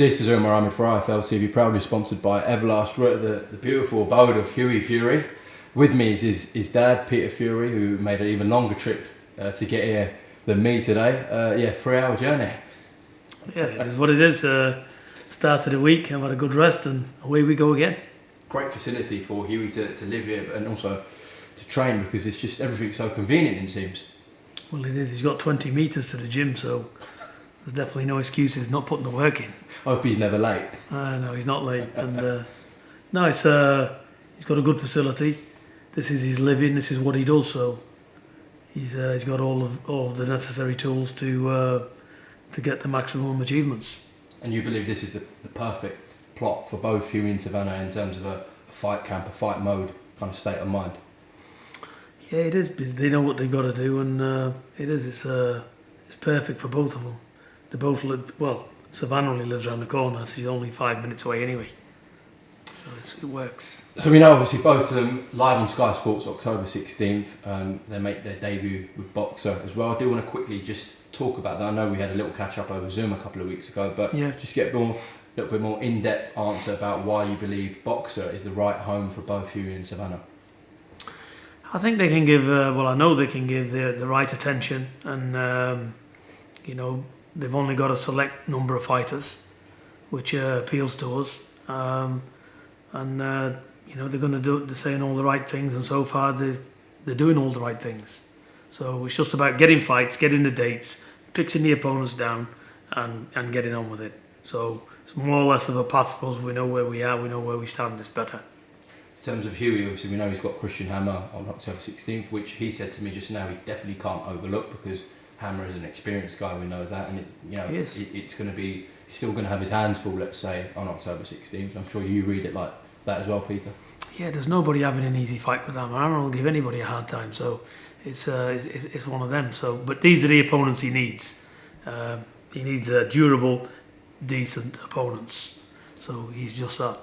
This is Umar Ahmed for IFL TV, proudly sponsored by Everlast. We're at the beautiful abode of Hughie Fury. With me is his dad, Peter Fury, who made an even longer trip to get here than me today. 3-hour journey. Yeah, it is what it is. Start of the week, I've had a good rest and away we go again. Great facility for Hughie to live here and also to train, because it's just everything's so convenient, it seems. Well, it is. He's got 20 metres to the gym, so there's definitely no excuses not putting the work in. I hope he's never late. No, he's not late. And no, he's got a good facility. This is his living. This is what he does. So he's got all of the necessary tools to get the maximum achievements. And you believe this is the perfect plot for both Hughie and Savannah in terms of a fight camp, a fight mode kind of state of mind? Yeah, it is. They know what they've got to do, and it is. It's perfect for both of them. They both live well. Savannah only lives around the corner, so she's only 5 minutes away anyway. So it works. So we know obviously both of them live on Sky Sports October 16th. They make their debut with Boxer as well. I do want to quickly just talk about that. I know we had a little catch up over Zoom a couple of weeks ago, but just get a little bit more in-depth answer about why you believe Boxer is the right home for both Hughie and Savannah. I think they can give. I know they can give the right attention, and they've only got a select number of fighters, which appeals to us. They're going to they're saying all the right things, and so far they're doing all the right things. So it's just about getting fights, getting the dates, fixing the opponents down, and getting on with it. So it's more or less of a path for us. We know where we are, we know where we stand. It's better. In terms of Hughie, obviously we know he's got Christian Hammer on October 16th, which he said to me just now he definitely can't overlook, because Hammer is an experienced guy, we know that, and it's going to be, he's still going to have his hands full, let's say, on October 16th. I'm sure you read it like that as well, Peter. Yeah, there's nobody having an easy fight with Hammer. Hammer will give anybody a hard time, so it's one of them. So, but these are the opponents he needs. He needs durable, decent opponents. So he's just that.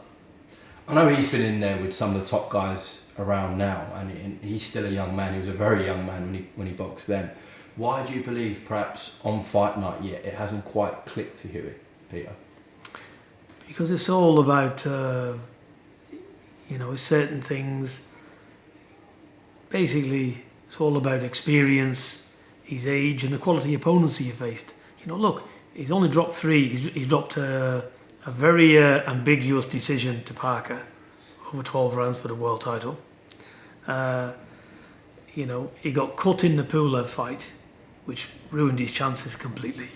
I know he's been in there with some of the top guys around now, and he's still a young man. He was a very young man when he boxed then. Why do you believe perhaps on fight night yet it hasn't quite clicked for Hughie, Peter? Because it's all about certain things. Basically, it's all about experience, his age, and the quality opponents he faced. Look, he's only dropped 3. He's dropped a very ambiguous decision to Parker over 12 rounds for the world title. He got cut in the Pulev fight, which ruined his chances completely.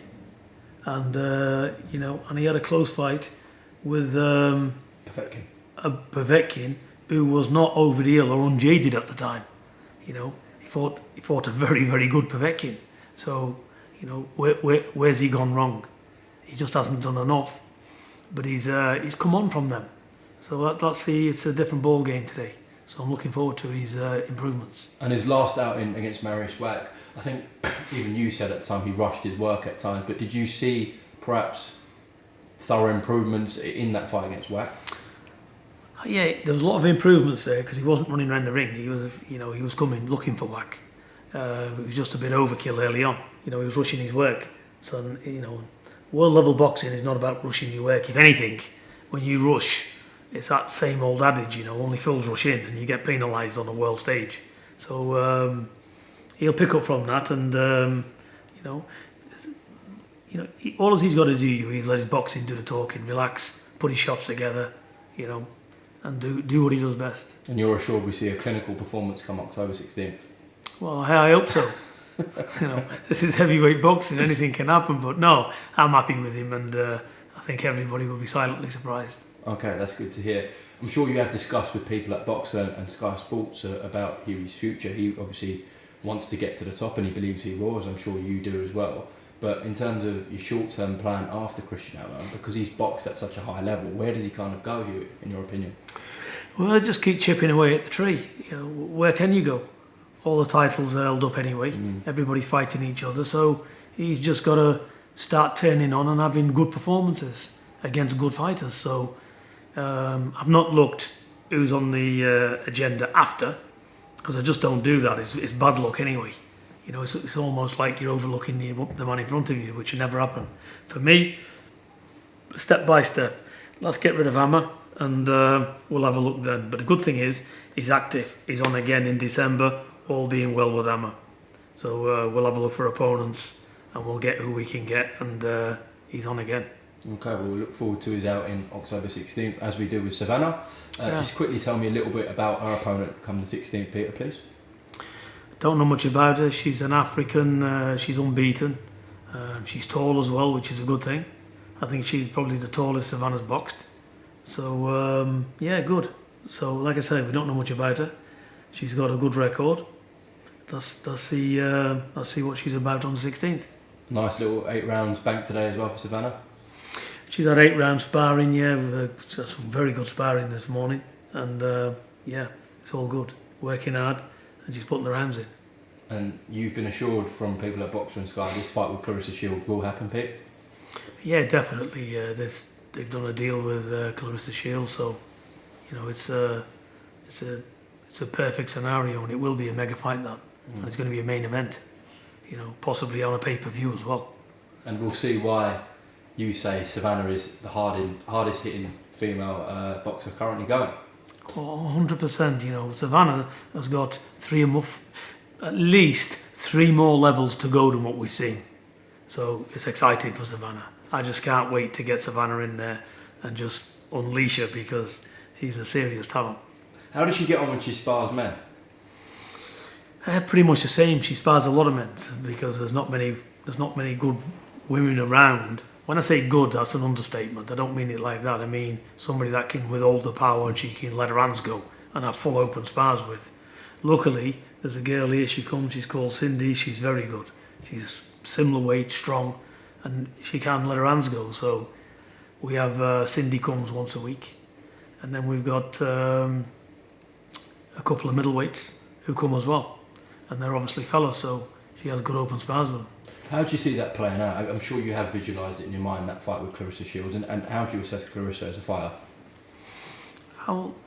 And and he had a close fight with Povetkin, who was not over the hill or unjaded at the time. He fought a very, very good Povetkin. So, where's he gone wrong? He just hasn't done enough. But he's come on from them. So let's see, it's a different ball game today. So I'm looking forward to his improvements. And his last outing against Mariusz Wach, I think even you said at the time he rushed his work at times, but did you see perhaps thorough improvements in that fight against Wach? Yeah, there was a lot of improvements there, because he wasn't running around the ring. He was coming looking for Wach. It was just a bit overkill early on. He was rushing his work. So world level boxing is not about rushing your work. If anything, when you rush, it's that same old adage, only fools rush in, and you get penalised on the world stage. So he'll pick up from that, and all he's got to do is let his boxing do the talking, relax, put his shots together, and do what he does best. And you're assured we see a clinical performance come October 16th? Well, I hope so. This is heavyweight boxing, anything can happen, but no, I'm happy with him, and I think everybody will be silently surprised. Okay, that's good to hear. I'm sure you have discussed with people at Boxer and Sky Sports about Hughie's future. He obviously wants to get to the top, and he believes he will, as I'm sure you do as well. But in terms of your short-term plan after Christian Hammer, because he's boxed at such a high level, where does he kind of go, Hughie, in your opinion? Well, just keep chipping away at the tree. Where can you go? All the titles are held up anyway. Everybody's fighting each other, so he's just got to start turning on and having good performances against good fighters. So I've not looked who's on the agenda after, because I just don't do that. It's bad luck anyway. It's almost like you're overlooking the man in front of you, which would never happen. For me, step by step. Let's get rid of Hammer, and we'll have a look then. But the good thing is, he's active. He's on again in December, all being well with Hammer. So we'll have a look for opponents, and we'll get who we can get, and he's on again. Okay, well, we'll look forward to his outing October 16th, as we do with Savannah. Just quickly tell me a little bit about our opponent come the 16th, Peter, please. Don't know much about her. She's an African. She's unbeaten. She's tall as well, which is a good thing. I think she's probably the tallest Savannah's boxed. So, yeah, good. So, like I say, we don't know much about her. She's got a good record. Let's see what she's about on the 16th. Nice little 8 rounds bank today as well for Savannah. She's had 8 rounds sparring, yeah. We've had some very good sparring this morning. And, yeah, it's all good. Working hard, and she's putting her hands in. And you've been assured from people at Boxer and Sky this fight with Clarissa Shields will happen, Pete? Yeah, definitely. They've done a deal with Clarissa Shields, so you know it's a perfect scenario, and it will be a mega fight that, and it's going to be a main event. You know, possibly on a pay-per-view as well. And we'll see why you say Savannah is the hardest hitting female boxer currently going. 100%. You know, Savannah has got at least 3 more levels to go than what we've seen. So it's exciting for Savannah. I just can't wait to get Savannah in there and just unleash her, because she's a serious talent. How does she get on when she spars men? Pretty much the same. She spars a lot of men because there's not many good women around. When I say good, that's an understatement. I don't mean it like that. I mean somebody that can withhold the power and she can let her hands go and have full open spars with. Luckily, there's a girl here. She comes. She's called Cindy. She's very good. She's similar weight, strong, and she can let her hands go. So we have Cindy comes once a week, and then we've got a couple of middleweights who come as well, and they're obviously fellas. So she has good open spars with them. How do you see that playing out? I'm sure you have visualised it in your mind, that fight with Clarissa Shields, and how do you assess Clarissa as a fighter?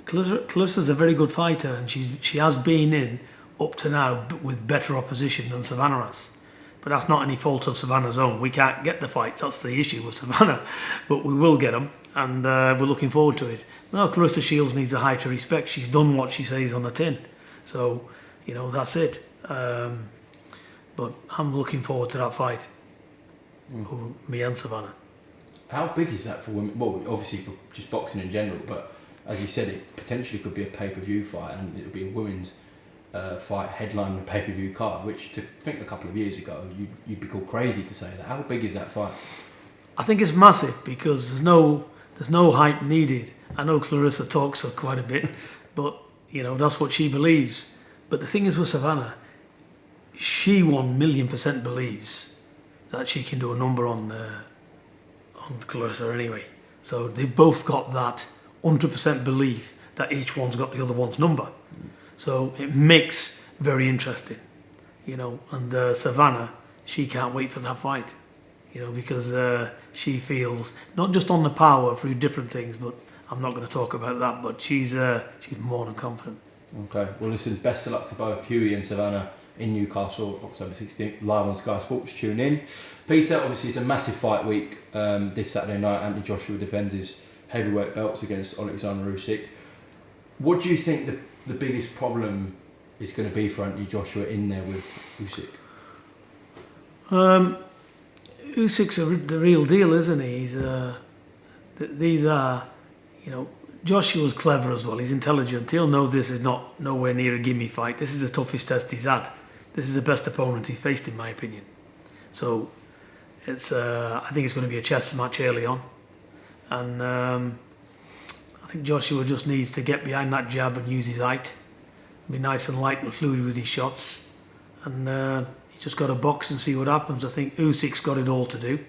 Clarissa's a very good fighter, and she has been in up to now with better opposition than Savannah has. But that's not any fault of Savannah's own. We can't get the fights, that's the issue with Savannah. But we will get them, and we're looking forward to it. No, Clarissa Shields needs a high to respect. She's done what she says on the tin. So, you know, that's it. But I'm looking forward to that fight. Me and Savannah. How big is that for women? Well, obviously for just boxing in general, but as you said, it potentially could be a pay-per-view fight, and it would be a women's fight headlining a pay-per-view card, which to think a couple of years ago, you'd be called crazy to say that. How big is that fight? I think it's massive because there's no hype needed. I know Clarissa talks quite a bit, but you know that's what she believes. But the thing is with Savannah, she 1,000,000% believes that she can do a number on Clarissa anyway. So they've both got that 100% belief that each one's got the other one's number. So it makes very interesting, you know. And Savannah, she can't wait for that fight, you know, because she feels not just on the power through different things, but I'm not going to talk about that. But she's more than confident. Okay, well, listen, best of luck to both Huey and Savannah in Newcastle, October 16th, live on Sky Sports. Tune in. Peter, obviously, it's a massive fight week this Saturday night. Anthony Joshua defends his heavyweight belts against Alexander Usyk. What do you think the biggest problem is going to be for Anthony Joshua in there with Usyk? Usyk's the real deal, isn't he? These are, you know, Joshua's clever as well. He's intelligent. He'll know this is nowhere near a gimme fight. This is the toughest test he's had. This is the best opponent he's faced, in my opinion. So it's I think it's going to be a chess match early on, and I think Joshua just needs to get behind that jab and use his height, be nice and light and fluid with his shots, and he just got to box and see what happens. I think Usyk's got it all to do,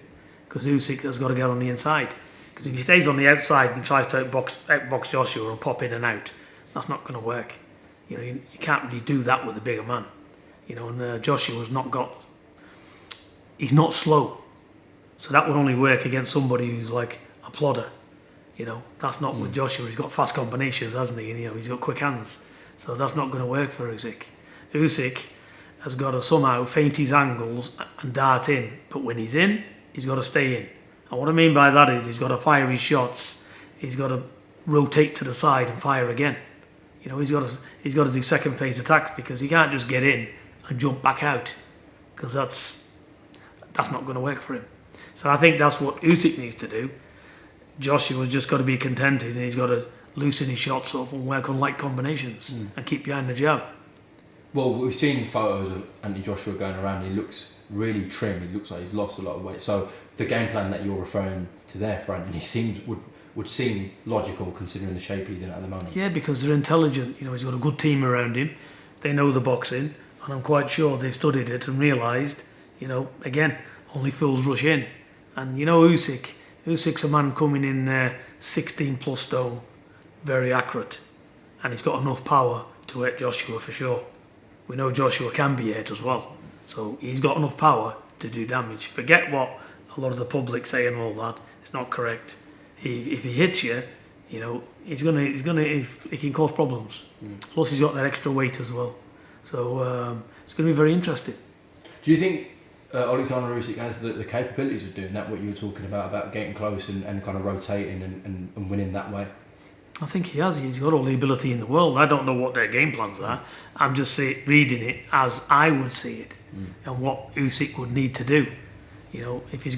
because Usyk has got to get on the inside. Because if he stays on the outside and tries to outbox Joshua and pop in and out, that's not going to work. You know, you can't really do that with a bigger man. You know, and Joshua's he's not slow, so that would only work against somebody who's like a plodder. You know, that's not with Joshua. He's got fast combinations, hasn't he? And, you know, he's got quick hands, so that's not going to work for Usyk. Usyk has got to somehow feint his angles and dart in, but when he's in, he's got to stay in. And what I mean by that is he's got to fire his shots, he's got to rotate to the side and fire again. You know, he's got to do second phase attacks because he can't just get in and jump back out because that's not going to work for him. So I think that's what Usyk needs to do. Joshua's just got to be contented and he's got to loosen his shots up and work on light combinations and keep behind the jab. Well, we've seen photos of Anthony Joshua going around. He looks really trim. He looks like he's lost a lot of weight. So the game plan that you're referring to there for Anthony would seem logical considering the shape he's in at the moment. Yeah, because they're intelligent. You know, he's got a good team around him. They know the boxing, and I'm quite sure they've studied it and realised, you know, again, only fools rush in. And you know, Usyk's a man coming in there 16 plus stone, very accurate, and he's got enough power to hurt Joshua for sure. We know Joshua can be hurt as well, so he's got enough power to do damage. Forget what a lot of the public say and all that. It's not correct. If he hits you, you know, he can cause problems. Plus he's got that extra weight as well. So it's going to be very interesting. Do you think Alexander Usyk has the capabilities of doing that, what you were talking about getting close and kind of rotating and winning that way? I think he has. He's got all the ability in the world. I don't know what their game plans are. I'm just reading it as I would see it and what Usyk would need to do. You know, if he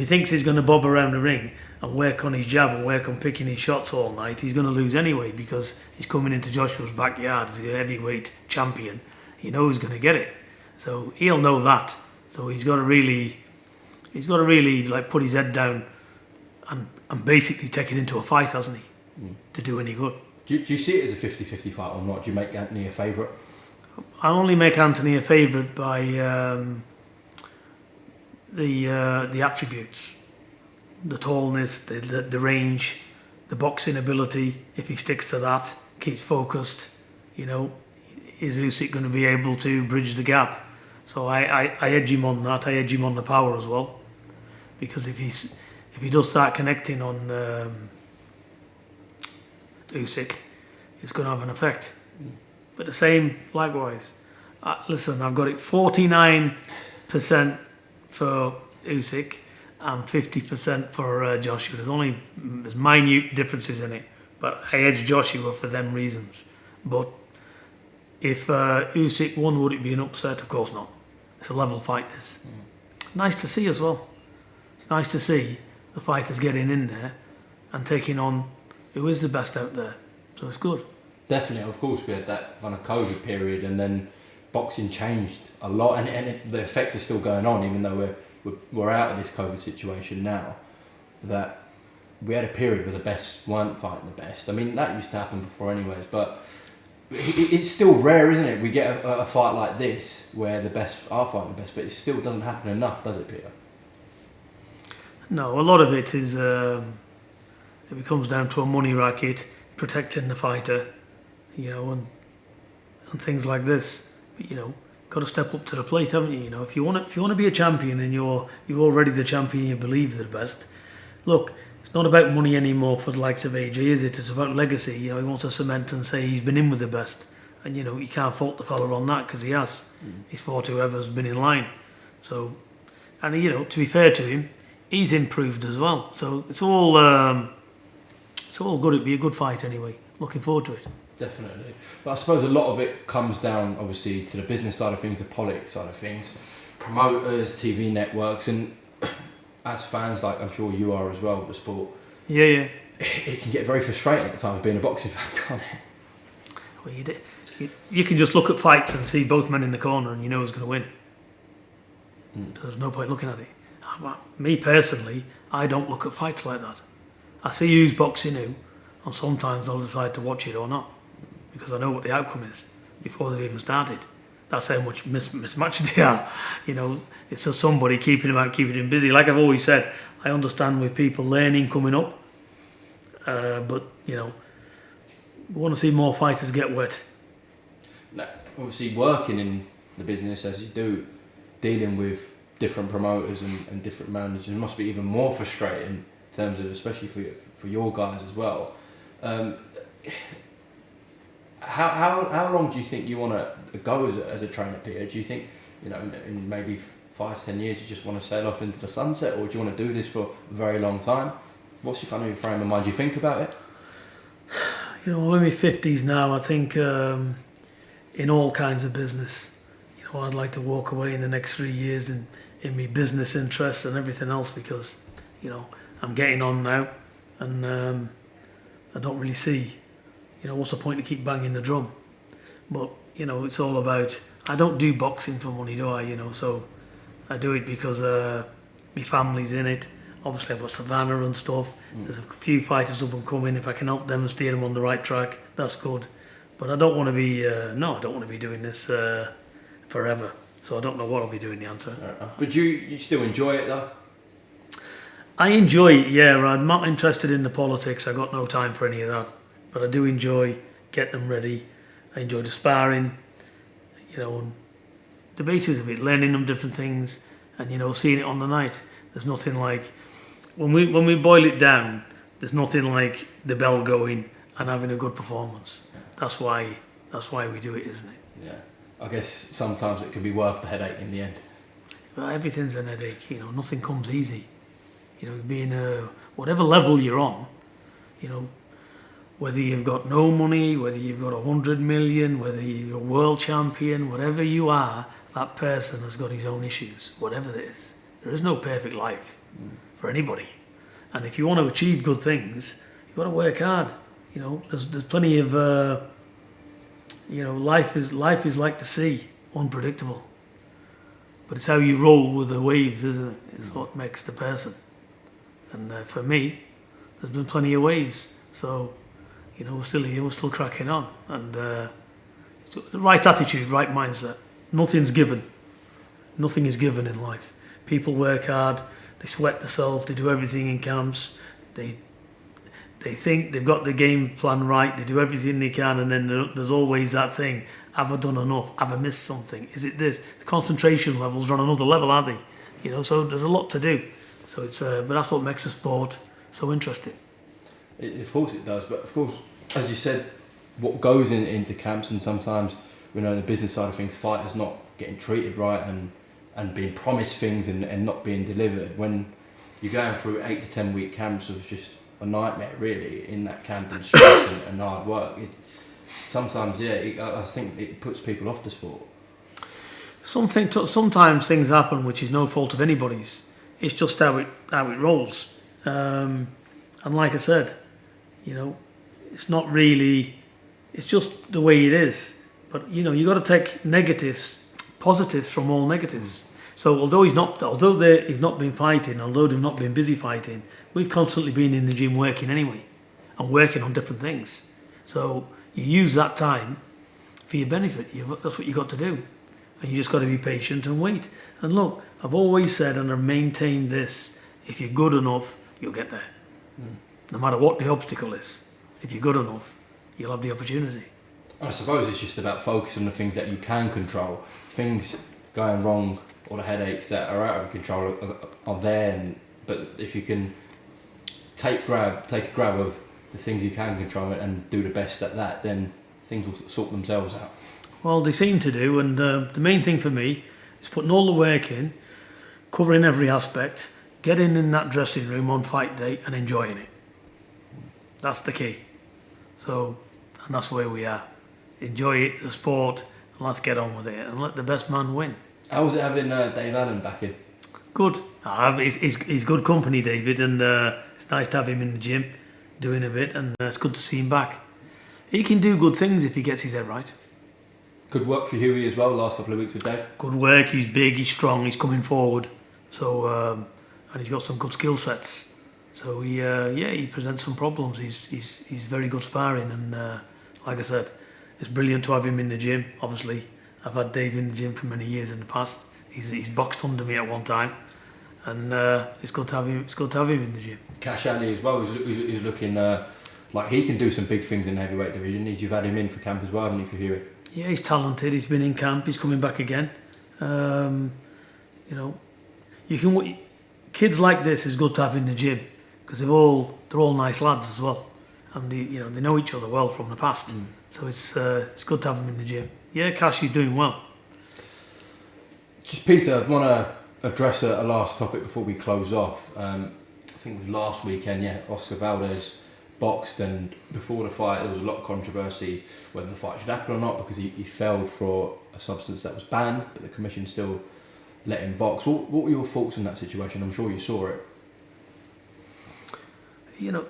thinks he's going to bob around the ring and work on his jab and work on picking his shots all night, he's going to lose anyway because he's coming into Joshua's backyard as a heavyweight champion. He knows he's going to get it, so he'll know that. So he's got to really like put his head down and basically take it into a fight, hasn't he? To do any good. Do you see it as a 50-50 fight or not? Do you make Anthony a favourite? I only make Anthony a favourite by the attributes, the tallness, the range, the boxing ability. If he sticks to that, keeps focused, you know, is Usyk going to be able to bridge the gap? So I edge him on that. I edge him on the power as well, because if he does start connecting on Usyk, it's going to have an effect. But the same, likewise. Listen, I've got it 49% for Usyk and 50% for Joshua. There's minute differences in it, but I edge Joshua for them reasons. But if Usyk won, would it be an upset? Of course not. It's a level fight, this. Nice to see as well. It's nice to see the fighters getting in there and taking on who is the best out there. So it's good. Definitely, of course, we had that kind of COVID period and then boxing changed a lot and the effects are still going on even though we're out of this COVID situation now. That we had a period where the best weren't fighting the best. I mean, that used to happen before anyways, but it's still rare, isn't it? We get a fight like this where the best are fighting the best, but it still doesn't happen enough, does it, Peter? No, a lot of it is... it comes down to a money racket, protecting the fighter, you know, and things like this. But you know, got to step up to the plate, haven't you? You know, if you want to be a champion and you're already the champion, you believe they're the best. Look, it's not about money anymore for the likes of AJ, is it? It's about legacy. You know, he wants to cement and say he's been in with the best, and you know, you can't fault the fella on that because he has. He's fought whoever's been in line. So, and you know, to be fair to him, he's improved as well. So it's all good. It'd be a good fight anyway. Looking forward to it. Definitely. But I suppose a lot of it comes down, obviously, to the business side of things, the politics side of things, promoters, TV networks, and as fans, like I'm sure you are as well, of the sport. Yeah. It can get very frustrating at times being a boxing fan, can't it? Well, you can just look at fights and see both men in the corner, and you know who's going to win. There's no point looking at it. Me personally, I don't look at fights like that. I see who's boxing who, and sometimes I'll decide to watch it or not, because I know what the outcome is before they've even started. That's how much mismatched they are. You know, it's just somebody keeping him busy. Like I've always said, I understand with people learning coming up, but you know, we want to see more fighters get wet. Now, obviously, working in the business as you do, dealing with different promoters and different managers must be even more frustrating in terms of, especially for your guys as well. How long do you think you want to go as a trainer, Peter? Do you think, you know, in maybe 5-10 years you just want to sail off into the sunset, or do you want to do this for a very long time? What's your kind of frame of mind? Do you think about it? You know, I'm in my 50s now. I think in all kinds of business, you know, I'd like to walk away in the next 3 years in my business interests and everything else, because, you know, I'm getting on now, and I don't really see, you know, what's the point to keep banging the drum? But, you know, it's all about, I don't do boxing for money, do I? You know, so I do it because my family's in it. Obviously, I've got Savannah and stuff. There's a few fighters up and coming. If I can help them and steer them on the right track, that's good. But I don't want to be, I don't want to be doing this forever. So I don't know what I'll be doing, the answer. But you still enjoy it though? I enjoy it, yeah. I'm not interested in the politics. I got no time for any of that. But I do enjoy getting them ready. I enjoy the sparring, you know, and the basis of it, learning them different things, and, you know, seeing it on the night. There's nothing like, when we boil it down, there's nothing like the bell going and having a good performance. That's why we do it, isn't it? Yeah. I guess sometimes it can be worth the headache in the end. But everything's an headache, you know. Nothing comes easy. You know, being whatever level you're on, you know, whether you've got no money, whether you've got 100 million, whether you're a world champion, whatever you are, that person has got his own issues, whatever it is. There is no perfect life for anybody. And if you want to achieve good things, you've got to work hard. You know, there's plenty of, you know, life is like the sea, unpredictable. But it's how you roll with the waves, isn't it? It's what makes the person. And for me, there's been plenty of waves. So, you know, we're still here, we're still cracking on. And the right attitude, right mindset. Nothing's given. Nothing is given in life. People work hard, they sweat themselves, they do everything in camps, they think they've got the game plan right, they do everything they can, and then there's always that thing, have I done enough, have I missed something, is it this? The concentration levels are on another level, aren't they? You know, so there's a lot to do. So it's, but that's what makes the sport so interesting. Of course it does, but of course, as you said, what goes into camps, and sometimes, you know, the business side of things, fighters not getting treated right and being promised things and not being delivered. When you're going through 8 to 10 week camps of just a nightmare, really, in that camp, and stress and hard work, sometimes, I think it puts people off the sport. Sometimes things happen which is no fault of anybody's. It's just how it rolls. And like I said, you know, it's not really, it's just the way it is. But, you know, you got to take positives from all negatives. So although he's not been fighting, although they've not been busy fighting, we've constantly been in the gym working anyway, and working on different things. So you use that time for your benefit. That's what you got to do, and you just got to be patient and wait. And look, I've always said, and I've maintained this: if you're good enough, you'll get there. No matter what the obstacle is, if you're good enough, you'll have the opportunity. I suppose it's just about focusing on the things that you can control. Things going wrong or the headaches that are out of control are there, but if you can take a grab of the things you can control and do the best at that, then things will sort themselves out. Well, they seem to do, and the main thing for me is putting all the work in, covering every aspect, getting in that dressing room on fight day and enjoying it. That's the key. So, and that's where we are. Enjoy it, the sport, and let's get on with it and let the best man win. How was it having Dave Allen back in? Good. He's good company, David, and it's nice to have him in the gym doing a bit, and it's good to see him back. He can do good things if he gets his head right. Good work for Huey as well, last couple of weeks with Dave. Good work, he's big, he's strong, he's coming forward. So, and he's got some good skill sets. So he presents some problems. He's very good sparring, and like I said, it's brilliant to have him in the gym. Obviously, I've had Dave in the gym for many years in the past. He's boxed under me at one time, and it's good to have him. It's good to have him in the gym. Cash Ali as well. He's looking like he can do some big things in the heavyweight division. You've had him in for camp as well, haven't you, for Huey? Yeah, he's talented. He's been in camp. He's coming back again. You know, kids like this is good to have in the gym because they're all nice lads as well, and they know each other well from the past. So it's good to have them in the gym. Yeah, Cash is doing well. Just Peter, I want to address a last topic before we close off. I think it was last weekend, Oscar Valdez boxed, and before the fight there was a lot of controversy whether the fight should happen or not, because he failed for a substance that was banned, but the commission still let him box. What were your thoughts on that situation? I'm sure you saw it.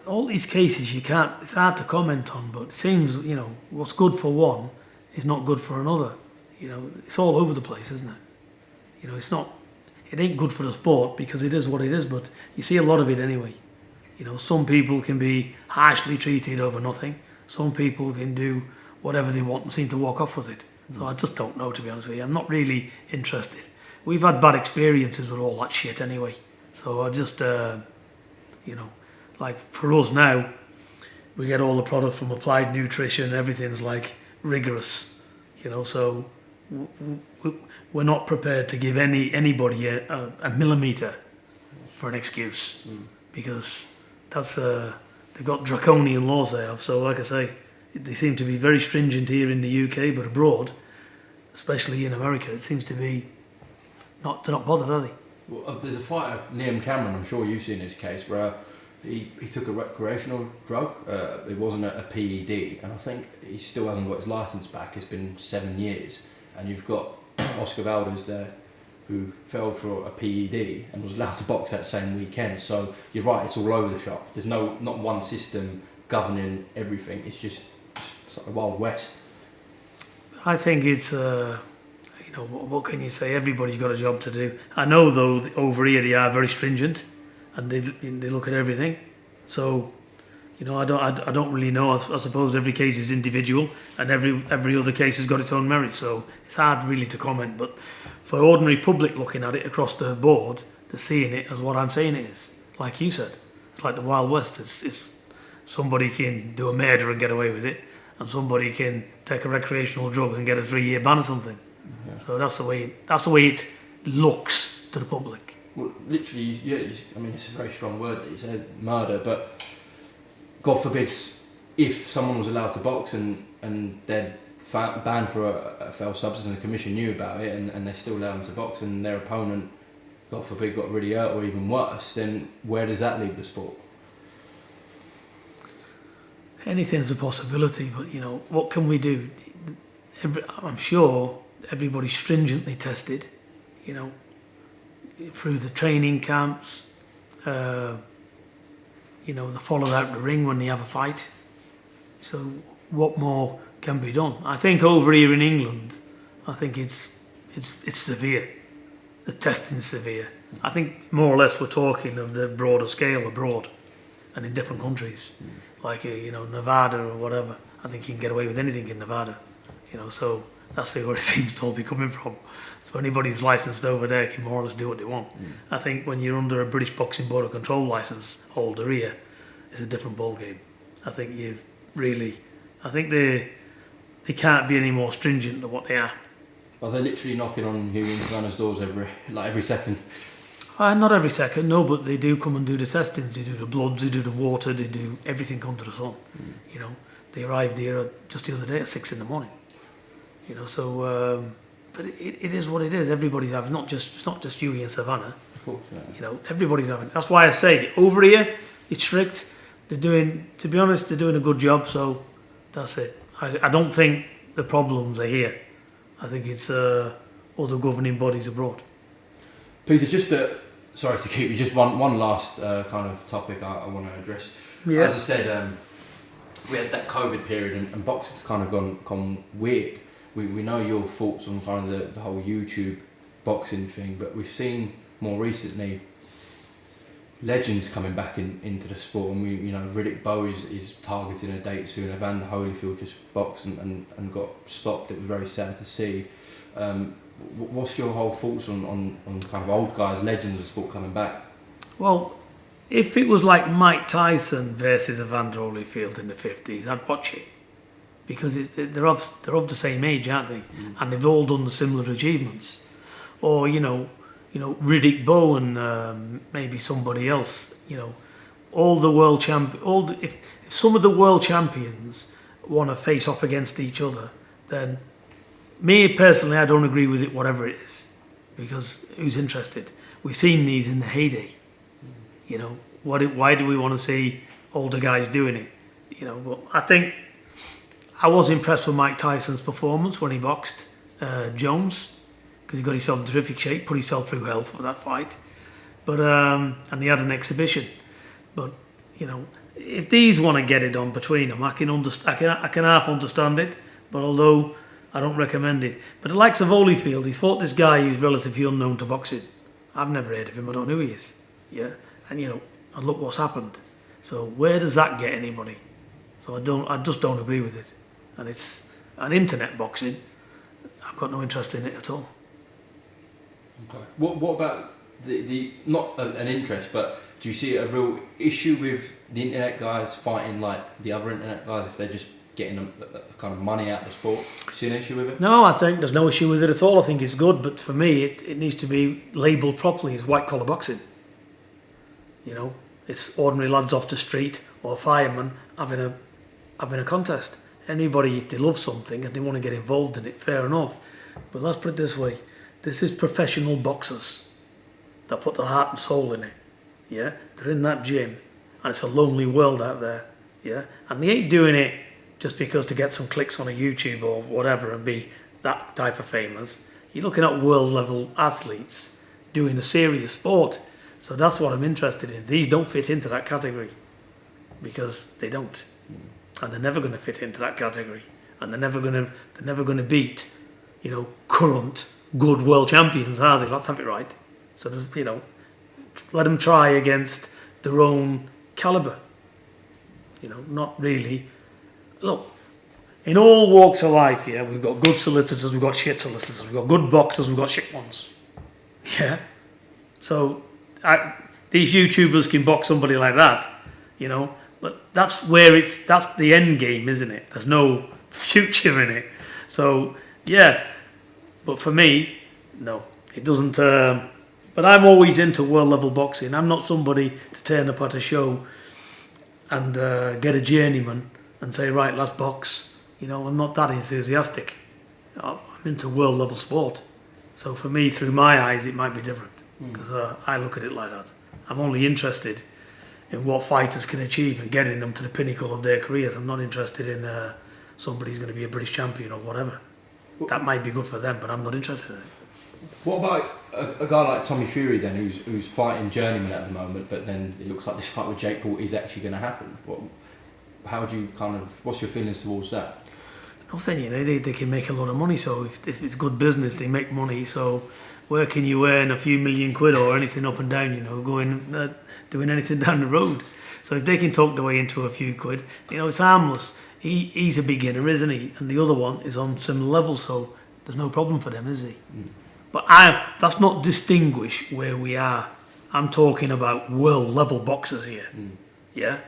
All these cases it's hard to comment on, but it seems, what's good for one is not good for another. It's all over the place, isn't it? It ain't good for the sport because it is what it is, but you see a lot of it anyway. Some people can be harshly treated over nothing. Some people can do whatever they want and seem to walk off with it. So I just don't know, to be honest with you. I'm not really interested. We've had bad experiences with all that shit anyway. So I just, like for us now, we get all the product from Applied Nutrition. Everything's like rigorous, so we're not prepared to give anybody a millimetre for an excuse, because that's they've got draconian laws they have. So like I say, they seem to be very stringent here in the UK, but abroad, especially in America, it seems to be they're not bothered, are they? Well, there's a fighter, Liam Cameron, I'm sure you've seen his case, where he took a recreational drug. It wasn't a PED, and I think he still hasn't got his licence back. It's been 7 years, and you've got Oscar Valdez there, who fell for a PED and was allowed to box that same weekend. So you're right, it's all over the shop. There's not one system governing everything. It's like the Wild West. I think it's what can you say? Everybody's got a job to do. I know though, over here they are very stringent, and they look at everything. So, I don't really know. I suppose every case is individual, and every other case has got its own merits. So it's hard really to comment. But for ordinary public looking at it across the board, they're seeing it as what I'm saying it is. Like you said, it's like the Wild West. It's somebody can do a murder and get away with it, and somebody can take a recreational drug and get a 3-year ban or something. Yeah. So that's the way it looks to the public. Well, literally, I mean, it's a very strong word that you said, murder, but God forbid if someone was allowed to box and they're banned for a failed substance and the commission knew about it, and they still allow them to box, and their opponent, God forbid, got really hurt or even worse, then where does that leave the sport? Anything's a possibility, but what can we do? I'm sure everybody's stringently tested, through the training camps, they follow out the ring when they have a fight. So what more can be done? I think over here in England, I think it's severe. The testing's severe. I think more or less we're talking of the broader scale abroad and in different countries, like Nevada or whatever. I think you can get away with anything in Nevada, so that's where it seems to all be coming from. So anybody who's licensed over there can more or less do what they want. I think when you're under a British Boxing Board of Control licence holder here, it's a different ballgame. I think they can't be any more stringent than what they are. Are they literally knocking on Hugh Winter's doors every second? Not every second, no, but they do come and do the testings. They do the bloods, they do the water, they do everything under the sun. They arrived here just the other day at 6 a.m. But it is what it is. Everybody's having, it's not just you and Savannah. Of course, yeah. Everybody's having. That's why I say over here it's strict. To be honest, they're doing a good job. So that's it. I don't think the problems are here. I think it's other governing bodies abroad. Peter, sorry to keep you. Just one last kind of topic I want to address. Yeah. As I said, we had that COVID period, and boxing's kind of gone weird. We know your thoughts on kind of the whole YouTube boxing thing, but we've seen more recently legends coming back into the sport, and Riddick Bowe is targeting a date soon. Evander Holyfield just boxed and got stopped. It was very sad to see. What's your whole thoughts on kind of old guys, legends of the sport coming back? Well, if it was like Mike Tyson versus Evander Holyfield in the 50s, I'd watch it. Because they're of the same age, aren't they? And they've all done the similar achievements. Or Riddick Bowe and maybe somebody else. All the world champions. If some of the world champions want to face off against each other, then me personally, I don't agree with it, whatever it is, because who's interested? we've seen these in the heyday. You know, why do we want to see older guys doing it? You know, but I think I was impressed with Mike Tyson's performance when he boxed Jones, because he got himself in terrific shape, put himself through hell for that fight. But and he had an exhibition. But you know, if these want to get it on between them, I can half understand it. But although I don't recommend it. But the likes of Holyfield, he's fought this guy who's relatively unknown to boxing. I've never heard of him. I don't know who he is. Yeah, and you know, and look what's happened. So where does that get anybody? So I just don't agree with it. And it's an internet boxing. I've got no interest in it at all. Okay. What about the not an interest, but do you see a real issue with the internet guys fighting like the other internet guys if they're just getting a kind of money out of the sport? Do you see an issue with it? No, I think there's no issue with it at all. I think it's good, but for me, it needs to be labelled properly as white collar boxing. You know, it's ordinary lads off the street or firemen having a contest. Anybody, if they love something and they want to get involved in it, fair enough. But let's put it this way: this is professional boxers that put their heart and soul in it. Yeah, they're in that gym, and it's a lonely world out there. Yeah, and they ain't doing it just because to get some clicks on a YouTube or whatever and be that type of famous. You're looking at world level athletes doing a serious sport. So that's what I'm interested in. These don't fit into that category because they don't, and they're never going to fit into that category, and they're never going to beat, you know, current good world champions, are they? Let's have it right. So you know, let them try against their own caliber. You know, not really. Look, in all walks of life, yeah, we've got good solicitors, we've got shit solicitors, we've got good boxers, we've got shit ones. Yeah. So these YouTubers can box somebody like that, you know, but that's the end game, isn't it? There's no future in it. So yeah, but for me, no, it doesn't. But I'm always into world level boxing. I'm not somebody to turn up at a show and get a journeyman and say, right, let's box. You know, I'm not that enthusiastic. I'm into world level sport. So for me, through my eyes, it might be different because I look at it like that. I'm only interested in what fighters can achieve and getting them to the pinnacle of their careers. I'm not interested in somebody who's going to be a British champion or whatever. That might be good for them, but I'm not interested in it. What about a guy like Tommy Fury then, who's fighting journeyman at the moment, but then it looks like this fight with Jake Paul is actually going to happen? How do you what's your feelings towards that? Nothing, you know, they can make a lot of money, so if it's good business, they make money, so where can you earn a few million quid or anything up and down, you know, going, doing anything down the road? So if they can talk their way into a few quid, you know, it's harmless. He's a beginner, isn't he? And the other one is on similar levels, so there's no problem for them, is he? But that's not distinguish where we are. I'm talking about world level boxers here. Yeah?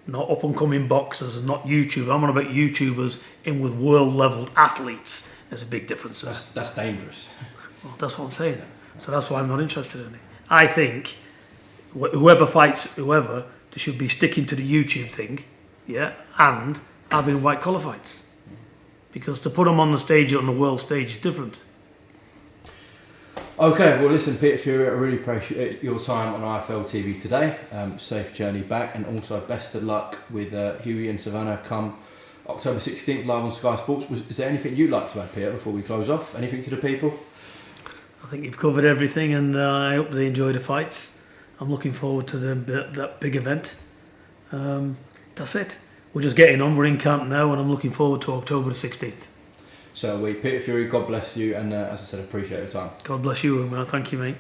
Not up and coming boxers and not YouTube. I'm on about YouTubers in with world level athletes. There's a big difference there. That's dangerous. Well, that's what I'm saying. So that's why I'm not interested in it. I think whoever fights whoever, they should be sticking to the YouTube thing, yeah, and having white collar fights. Because to put them on the stage, on the world stage, is different. Okay, well listen, Peter Fury, I really appreciate your time on IFL TV today. Safe journey back, and also best of luck with Hughie and Savannah come October 16th live on Sky Sports. Is there anything you'd like to add, Peter, before we close off? Anything to the people? I think you've covered everything, and I hope they enjoy the fights. I'm looking forward to that big event. That's it. We're just getting on. We're in camp now, and I'm looking forward to October the 16th. So Peter Fury, God bless you, and as I said, appreciate your time. God bless you, Umar. Thank you, mate.